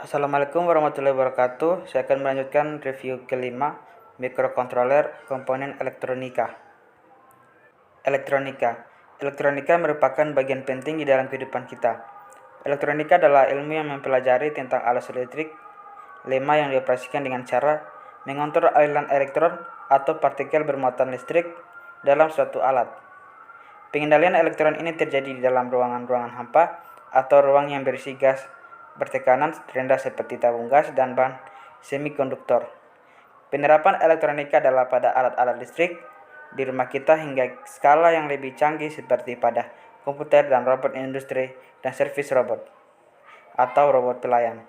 Assalamualaikum warahmatullahi wabarakatuh. Saya akan melanjutkan review kelima, mikrokontroler komponen elektronika. Elektronika merupakan bagian penting di dalam kehidupan kita. Elektronika adalah ilmu yang mempelajari tentang alat elektrik, lemah yang dioperasikan dengan cara mengontrol aliran elektron atau partikel bermuatan listrik dalam suatu alat. Pengendalian elektron ini terjadi di dalam ruangan-ruangan hampa atau ruang yang berisi gas bertekanan rendah seperti tabung gas dan bahan semikonduktor. Penerapan elektronika adalah pada alat-alat listrik di rumah kita hingga skala yang lebih canggih seperti pada komputer dan robot industri dan servis robot atau robot pelayan.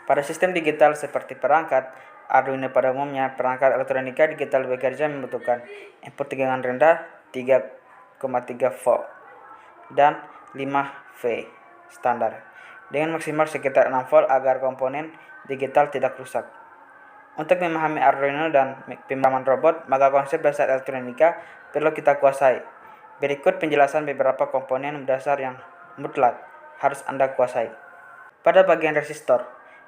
Pada sistem digital seperti perangkat Arduino pada umumnya, perangkat elektronika digital bekerja membutuhkan input tegangan rendah 3,3 volt dan 5V standar dengan maksimal sekitar 6 volt agar komponen digital tidak rusak. Untuk memahami Arduino dan pemahaman robot, maka konsep dasar elektronika perlu kita kuasai. Berikut penjelasan beberapa komponen dasar yang mutlak harus Anda kuasai. Pada bagian resistor.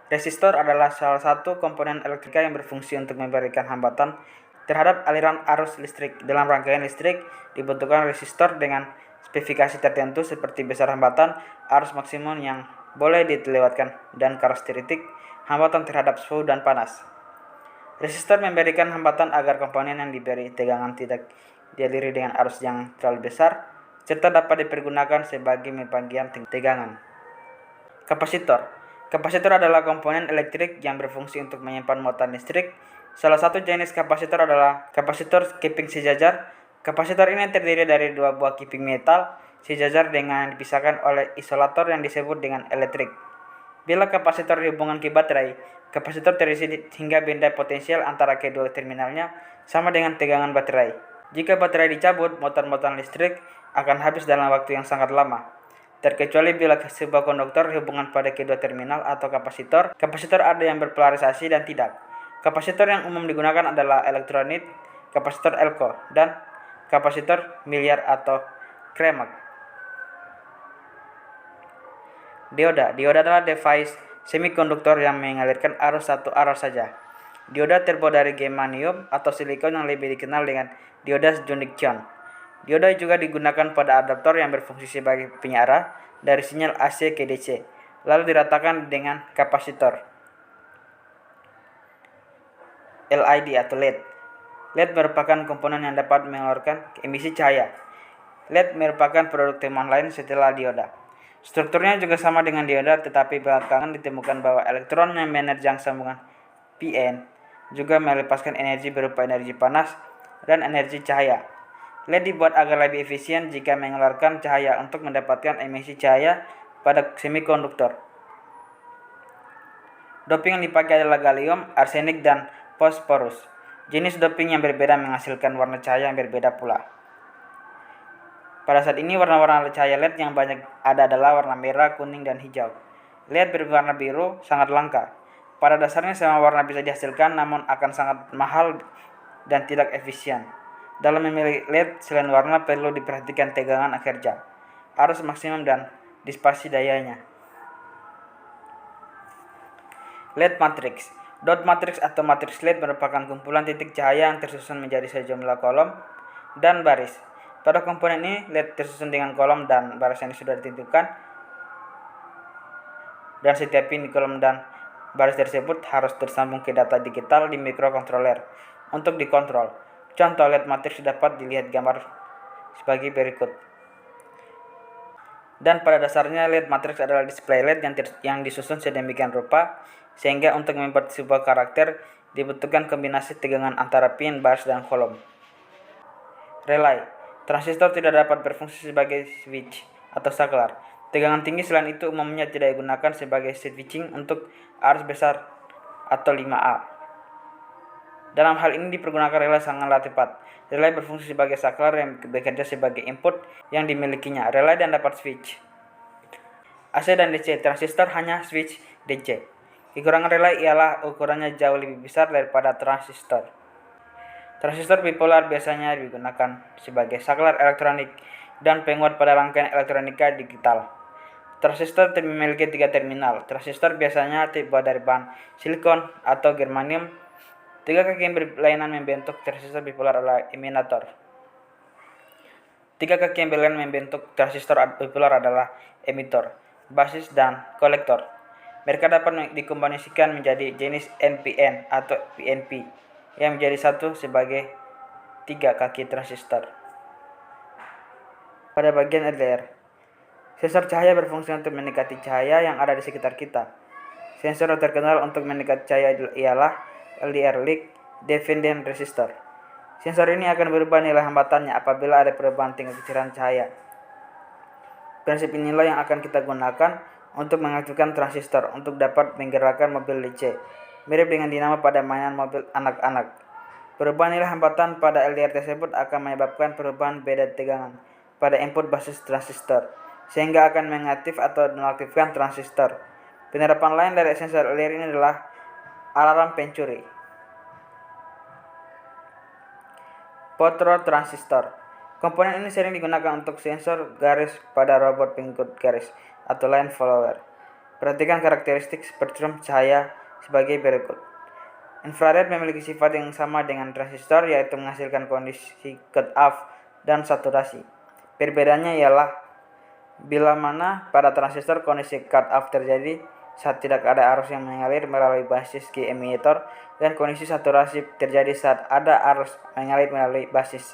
Resistor adalah salah satu komponen elektrika yang berfungsi untuk memberikan hambatan terhadap aliran arus listrik. Dalam rangkaian listrik dibutuhkan resistor dengan spesifikasi tertentu seperti besar hambatan, arus maksimum yang boleh dilewatkan, dan karakteristik hambatan terhadap suhu dan panas. Resistor memberikan hambatan agar komponen yang diberi tegangan tidak dialiri dengan arus yang terlalu besar, serta dapat dipergunakan sebagai pembagian tegangan. Kapasitor adalah komponen elektrik yang berfungsi untuk menyimpan muatan listrik. Salah satu jenis kapasitor adalah kapasitor keping sejajar. Kapasitor ini terdiri dari dua buah keping metal sejajar dengan dipisahkan oleh isolator yang disebut dengan elektrik. Bila kapasitor dihubungkan ke baterai, kapasitor terisi hingga benda potensial antara kedua terminalnya sama dengan tegangan baterai. Jika baterai dicabut, muatan listrik akan habis dalam waktu yang sangat lama. Terkecuali bila sebuah konduktor dihubungkan pada kedua terminal atau kapasitor. Kapasitor ada yang berpolarisasi dan tidak. Kapasitor yang umum digunakan adalah elektrolit, kapasitor elko, dan kapasitor miliar atau Kremag. Dioda adalah device semikonduktor yang mengalirkan arus satu arah saja. Dioda terbuat dari germanium atau silikon yang lebih dikenal dengan dioda junction. Dioda juga digunakan pada adaptor yang berfungsi sebagai pengarah dari sinyal AC ke DC, lalu diratakan dengan kapasitor. LED atau LED. LED merupakan komponen yang dapat mengeluarkan emisi cahaya. LED merupakan produk temuan lain setelah dioda. Strukturnya juga sama dengan dioda, tetapi belakangan ditemukan bahwa elektron yang menerjang sambungan PN juga melepaskan energi berupa energi panas dan energi cahaya. LED dibuat agar lebih efisien jika mengeluarkan cahaya untuk mendapatkan emisi cahaya pada semikonduktor. Doping yang dipakai adalah gallium, arsenik, dan fosforus. Jenis doping yang berbeda menghasilkan warna cahaya yang berbeda pula. Pada saat ini warna-warna cahaya LED yang banyak ada adalah warna merah, kuning, dan hijau. LED berwarna biru sangat langka. Pada dasarnya semua warna bisa dihasilkan, namun akan sangat mahal dan tidak efisien. Dalam memilih LED, selain warna perlu diperhatikan tegangan kerja, arus maksimum, dan disipasi dayanya. LED matrix. Dot matrix atau matriks LED merupakan kumpulan titik cahaya yang tersusun menjadi sejumlah kolom dan baris. Pada komponen ini, LED tersusun dengan kolom dan baris yang sudah ditentukan, dan setiap pin di kolom dan baris tersebut harus tersambung ke data digital di mikrokontroler untuk dikontrol. Contoh LED matriks dapat dilihat gambar sebagai berikut. Dan pada dasarnya LED matriks adalah display LED yang disusun sedemikian rupa sehingga untuk membuat sebuah karakter dibutuhkan kombinasi tegangan antara pin, baris, dan kolom. Relay. Transistor tidak dapat berfungsi sebagai switch atau saklar. Tegangan tinggi selain itu umumnya tidak digunakan sebagai switching untuk arus besar atau 5A. Dalam hal ini dipergunakan relay sangatlah tepat. Relay berfungsi sebagai saklar yang bekerja sebagai input yang dimilikinya. Relay dan dapat switch AC dan DC. Transistor hanya switch DC. Kekurangan relay ialah ukurannya jauh lebih besar daripada transistor. Transistor bipolar biasanya digunakan sebagai saklar elektronik dan penguat pada rangkaian elektronika digital. Transistor memiliki 3 terminal. Transistor biasanya terbuat dari bahan silikon atau germanium. 3 kaki yang berlainan membentuk transistor bipolar adalah emitator. 3 kaki yang berlainan membentuk transistor bipolar adalah emitor, basis, dan kolektor. Mereka dapat dikombinasikan menjadi jenis NPN atau PNP yang menjadi satu sebagai 3 kaki transistor. Pada bagian LDR, sensor cahaya berfungsi untuk mendekati cahaya yang ada di sekitar kita. Sensor terkenal untuk mendekati cahaya ialah LDR, Light Dependent Resistor. Sensor ini akan berubah nilai hambatannya apabila ada perubahan tingkat kecerahan cahaya. Prinsip inilah yang akan kita gunakan untuk mengaktifkan transistor untuk dapat menggerakkan mobil DC, mirip dengan dinamo pada mainan mobil anak-anak. Perubahan nilai hambatan pada LDR tersebut akan menyebabkan perubahan beda tegangan pada input basis transistor, sehingga akan mengaktif atau menonaktifkan transistor. Penerapan lain dari sensor LDR ini adalah alarm pencuri. Fototransistor. Komponen ini sering digunakan untuk sensor garis pada robot pengikut garis atau line follower. Perhatikan karakteristik spektrum cahaya sebagai berikut. Infrared memiliki sifat yang sama dengan transistor, yaitu menghasilkan kondisi cut off dan saturasi. Perbedaannya ialah bila mana pada transistor kondisi cut off terjadi saat tidak ada arus yang mengalir melalui basis ke emitor, dan kondisi saturasi terjadi saat ada arus mengalir melalui basis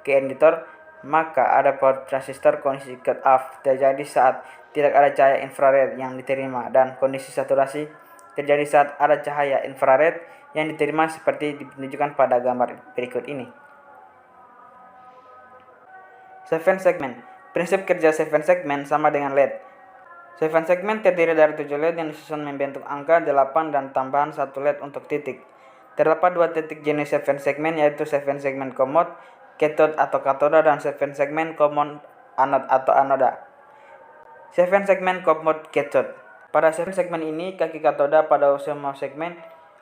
ke emitor. Maka ada transistor kondisi cut off terjadi saat tidak ada cahaya infrared yang diterima, dan kondisi saturasi terjadi saat ada cahaya infrared yang diterima seperti ditunjukkan pada gambar berikut ini. 7 segmen. Prinsip kerja 7 segmen sama dengan LED. 7 segmen terdiri dari 7 LED yang disusun membentuk angka 8 dan tambahan 1 LED untuk titik. Terdapat 2 titik jenis 7 segmen, yaitu 7 segmen common cathode atau katoda dan 7 segmen common anode atau anoda. 7 segmen common cathode. Pada 7 segmen ini, kaki katoda pada semua segmen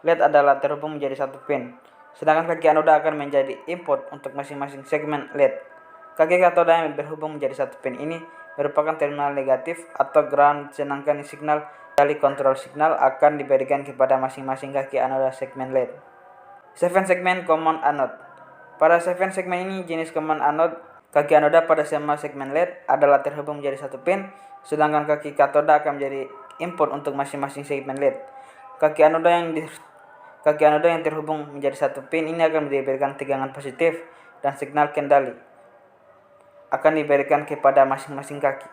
LED adalah terhubung menjadi satu pin, sedangkan kaki anoda akan menjadi input untuk masing-masing segmen LED. Kaki katoda yang berhubung menjadi satu pin ini merupakan terminal negatif atau ground, sedangkan signal dari kontrol signal akan diberikan kepada masing-masing kaki anoda segmen LED. 7 segmen common anode. Pada 7 segmen ini, jenis common anode, kaki anoda pada semua segmen LED adalah terhubung menjadi satu pin, sedangkan kaki katoda akan menjadi input untuk masing-masing segmen LED. Kaki anoda yang terhubung menjadi satu pin ini akan diberikan tegangan positif, dan signal kendali akan diberikan kepada masing-masing kaki.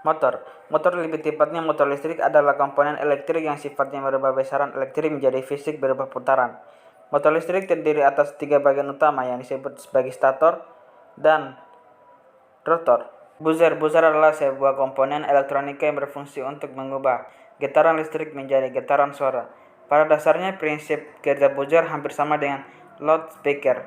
Motor lebih tepatnya motor listrik adalah komponen elektrik yang sifatnya merubah besaran elektrik menjadi fisik berupa putaran. Motor listrik terdiri atas 3 bagian utama yang disebut sebagai stator dan rotor. Buzzer adalah sebuah komponen elektronika yang berfungsi untuk mengubah getaran listrik menjadi getaran suara. Pada dasarnya, prinsip kerja buzzer hampir sama dengan loudspeaker.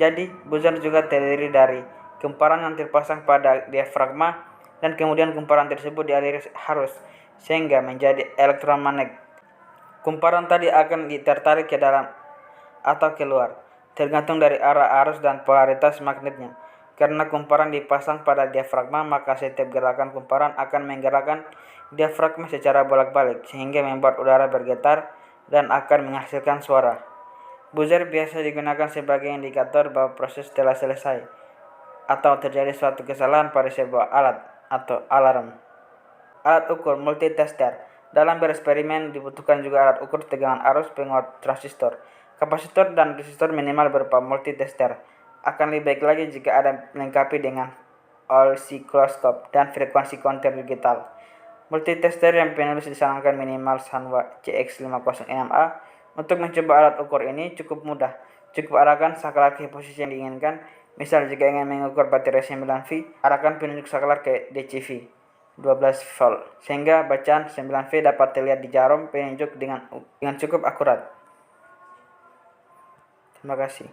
Jadi, buzzer juga terdiri dari kumparan yang terpasang pada diafragma, dan kemudian kumparan tersebut dialiri arus sehingga menjadi elektromagnet. Kumparan tadi akan ditertarik ke dalam atau keluar, tergantung dari arah arus dan polaritas magnetnya. Karena kumparan dipasang pada diafragma, maka setiap gerakan kumparan akan menggerakkan diafragma secara bolak-balik sehingga membuat udara bergetar dan akan menghasilkan suara. Buzzer biasa digunakan sebagai indikator bahwa proses telah selesai atau terjadi suatu kesalahan pada sebuah alat atau alarm. Alat ukur multitester. Dalam bereksperimen dibutuhkan juga alat ukur tegangan arus penguat transistor. Kapasitor dan resistor minimal berupa multitester. Akan lebih baik lagi jika ada melengkapi dengan oscilloscope dan frekuensi counter digital. Multitester yang penulis disarankan minimal Sanwa CX506A. Untuk mencoba alat ukur ini cukup mudah. Cukup arahkan saklar ke posisi yang diinginkan. Misal jika ingin mengukur baterai 9V, arahkan penunjuk saklar ke DCV 12 volt sehingga bacaan 9V dapat terlihat di jarum penunjuk dengan cukup akurat. Terima kasih.